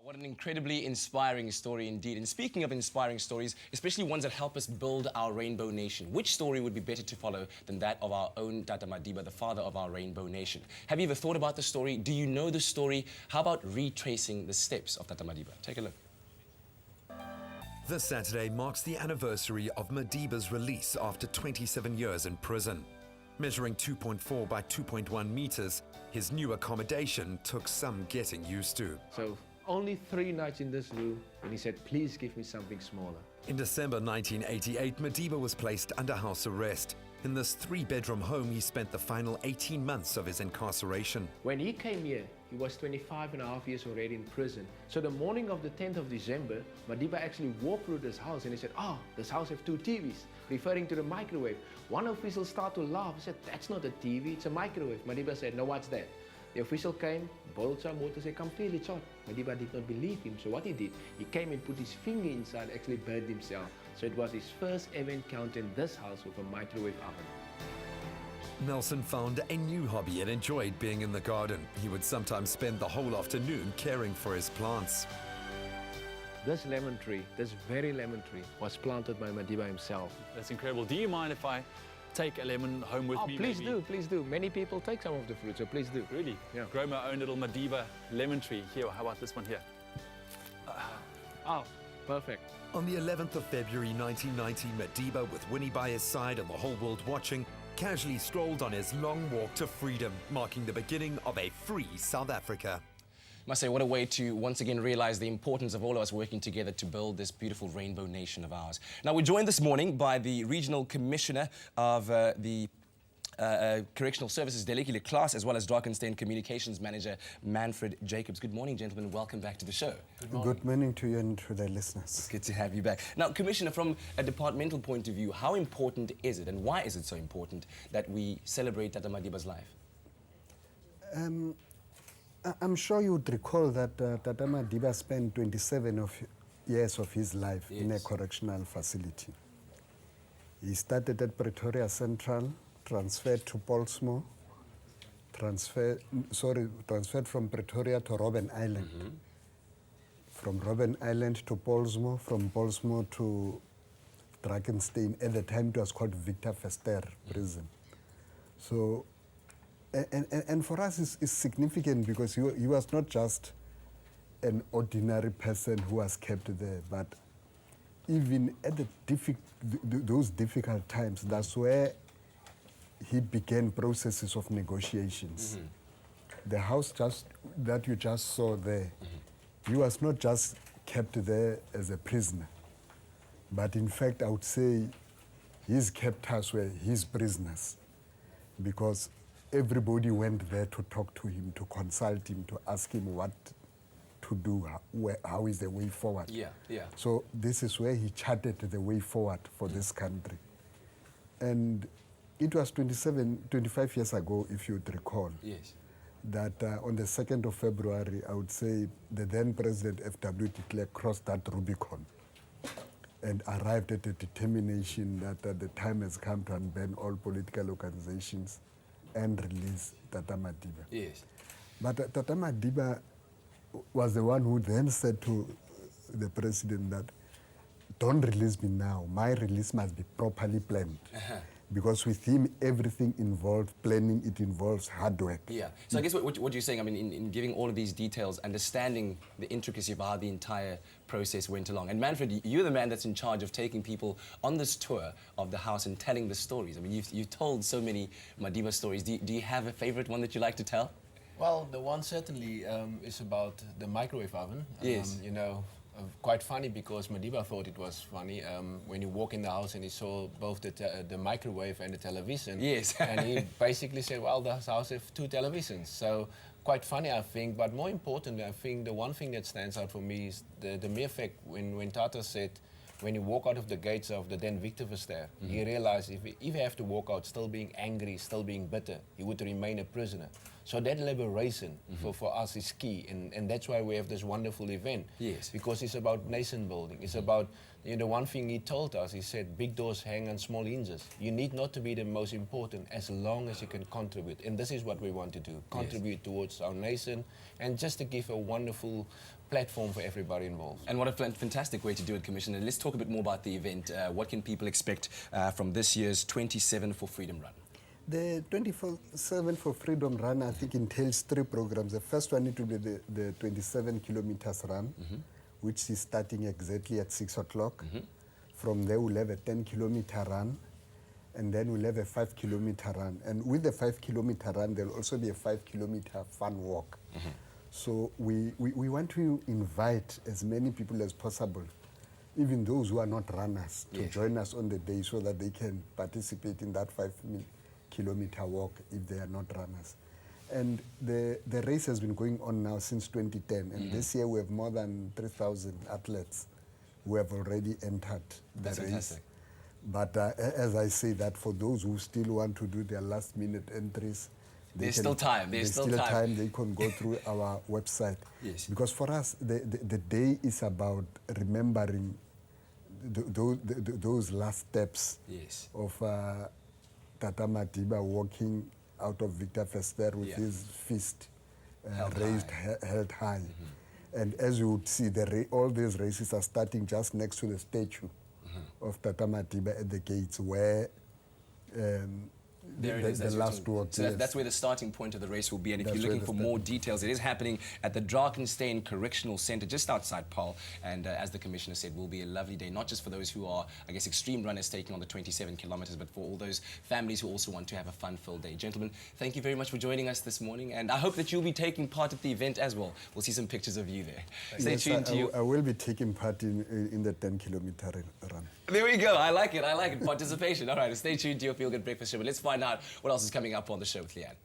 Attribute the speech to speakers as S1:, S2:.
S1: What an incredibly inspiring story indeed. And speaking of inspiring stories, especially ones that help us build our rainbow nation, which story would be better to follow than that of our own Tata Madiba, the father of our rainbow nation? Have you ever thought about the story? Do you know the story? How about retracing the steps of Tata Madiba? Take a look.
S2: This Saturday marks the anniversary of Madiba's release after 27 years in prison. Measuring 2.4 by 2.1 meters, his new accommodation took some getting used to.
S3: So only 3 nights in this room, and he said, please give me something smaller.
S2: In December 1988, Madiba was placed under house arrest. In this 3-bedroom home, he spent the final 18 months of his incarceration.
S3: When he came here, he was 25 and a half years already in prison. So the morning of the 10th of December, Madiba actually walked through this house and he said, this house has 2 TVs, referring to the microwave. One official started to laugh. He said, that's not a TV, it's a microwave. Madiba said, no, what's that? The official came, boiled some water, said, come feel it's hot. Madiba did not believe him, so what he did, he came and put his finger inside, actually burned himself. So it was his first ever encounter in this house with a microwave oven.
S2: Nelson found a new hobby and enjoyed being in the garden. He would sometimes spend the whole afternoon caring for his plants.
S3: This lemon tree, this very lemon tree, was planted by Madiba himself.
S4: That's incredible. Do you mind if I take a lemon home with me?
S3: Please do, please do. Many people take some of the fruit, so please do.
S4: Really?
S3: Yeah.
S4: Grow my own little Madiba lemon tree. Here, how about this one here?
S3: Perfect.
S2: On the 11th of February 1990, Madiba, with Winnie by his side and the whole world watching, casually strolled on his long walk to freedom, marking the beginning of a free South Africa.
S1: I must say, what a way to once again realize the importance of all of us working together to build this beautiful rainbow nation of ours. Now, we're joined this morning by the Regional Commissioner of the Correctional Services, Delegate Class, as well as Drakensberg Communications Manager, Manfred Jacobs. Good morning, gentlemen. Welcome back to the show.
S5: Good morning to you and to the listeners.
S1: It's good to have you back. Now, Commissioner, from a departmental point of view, how important is it and why is it so important that we celebrate Tata Madiba's life?
S5: I'm sure you would recall that Tata Madiba spent 27 years of his life in a correctional facility. He started at Pretoria Central, transferred to Portsmouth, transferred from Pretoria to Robben Island. From Robben Island to Portsmouth, from Portsmouth to Drakensberg. At the time it was called Victor Verster Prison. So, and for us it's significant because he was not just an ordinary person who was kept there, but even at those difficult times, that's where he began processes of negotiations. The house that you just saw there, he was not just kept there as a prisoner, but in fact I would say his kept us were his prisoners, because everybody went there to talk to him, to consult him, to ask him what to do, how is the way forward. So this is where he charted the way forward for this country. And it was 25 years ago, if you'd recall, that on the 2nd of February, I would say the then President F.W. de Klerk crossed that Rubicon and arrived at a determination that the time has come to unban all political organizations and release Tata Madiba. But Tata Madiba was the one who then said to the president that, don't release me now, my release must be properly planned. Because with him, everything involved planning, it involves hard work.
S1: So I guess what you're saying, I mean, in giving all of these details, understanding the intricacy of how the entire process went along. And Manfred, you're the man that's in charge of taking people on this tour of the house and telling the stories. I mean, you've told so many Madiba stories. Do you have a favorite one that you like to tell?
S6: Well, the one certainly is about the microwave oven.
S1: Yes.
S6: You know, quite funny because Madiba thought it was funny when he walked in the house and he saw both the microwave and the television.
S1: Yes.
S6: And he basically said, well, this house has 2 televisions. So quite funny, I think. But more importantly, I think the one thing that stands out for me is the mere fact when Tata said, when you walk out of the gates of the then Victor Verster, he realized if he have to walk out still being angry, still being bitter, he would remain a prisoner. So that liberation for us is key, and that's why we have this wonderful event.
S1: Yes.
S6: Because it's about nation building. It's about, you know, one thing he told us, he said, big doors hang on small hinges. You need not to be the most important as long as you can contribute. And this is what we want to do, contribute towards our nation, and just to give a wonderful platform for everybody involved.
S1: And what a fantastic way to do it, Commissioner. Let's talk a bit more about the event. What can people expect from this year's 27 for Freedom Run?
S5: The 24/7 for Freedom Run, I think, entails 3 programs. The first one, it will be the 27 kilometers run, which is starting exactly at 6 o'clock. From there, we'll have a 10-kilometer run, and then we'll have a 5-kilometer run. And with the 5-kilometer run, there'll also be a 5-kilometer fun walk. So we want to invite as many people as possible, even those who are not runners, to join us on the day so that they can participate in that 5-kilometer walk if they are not runners. And the race has been going on now since 2010, and this year we have more than 3,000 athletes who have already entered the race.
S1: Fantastic.
S5: But as I say, that for those who still want to do their last-minute entries,
S1: There's still time.
S5: There's still time. They can go through our website.
S1: Yes.
S5: Because for us, the day is about remembering those last steps of Tata Madiba walking out of Victor Verster with his fist held high. And as you would see, all these races are starting just next to the statue of Tata Madiba at the gates where
S1: There it is,
S5: the last walk.
S1: So that's where the starting point of the race will be. And if
S5: That's
S1: you're
S5: where
S1: looking
S5: the
S1: for more details, it is happening at the Drakenstein Correctional Centre, just outside Paarl. And as the Commissioner said, will be a lovely day, not just for those who are, I guess, extreme runners taking on the 27 kilometres, but for all those families who also want to have a fun-filled day. Gentlemen, thank you very much for joining us this morning. And I hope that you'll be taking part at the event as well. We'll see some pictures of you there. Stay tuned to you.
S5: I will be taking part in the 10-kilometer run.
S1: There we go. I like it. I like it. Participation. All right. Stay tuned to your Feel Good Breakfast show. But let's find out what else is coming up on the show with Leigh-Anne.